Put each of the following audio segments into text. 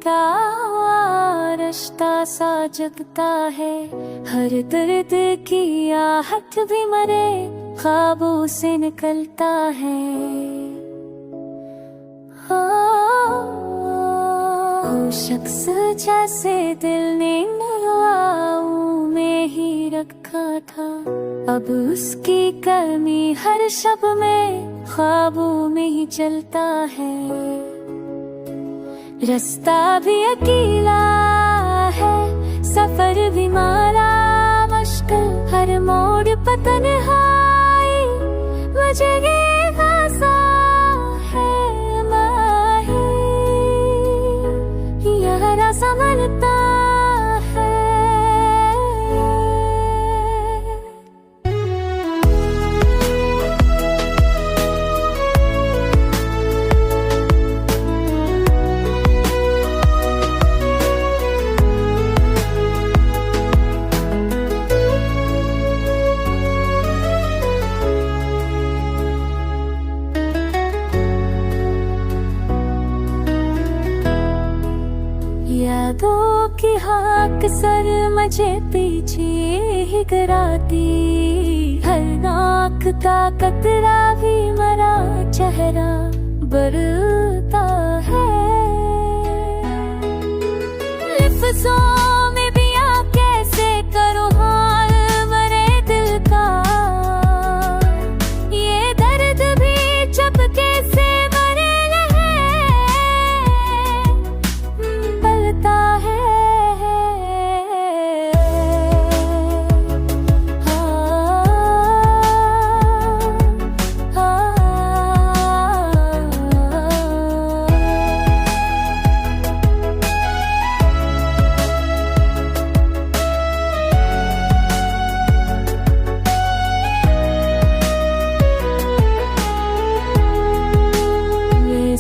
क्या रिश्ता सा जगता है, हर दर्द की आहट भी मरे ख्वाबों से निकलता है। वो शख्स जैसे दिल ने नवाओं में ही रखा था, अब उसकी कमी हर शब में ख्वाबों में ही चलता है। रास्ता भी अकेला है, सफर भी मारा मुश्किल, हर मोड़ पर तन्हाई मुझे ये आसा है माही, यारा संभलता है। यादों की हाक सर मुझे पीछे ही गिराती, हर नाक का कतरा भी मरा चेहरा बरता है। लिफ्ज़ों में भी आ कैसे करो हाल मरे दिल का, ये दर्द भी चुपके से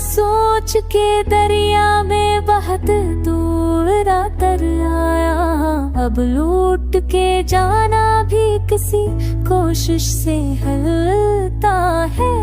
सोच के दरिया में बहुत दूर तर आया, अब लूट के जाना भी किसी कोशिश से हलता है।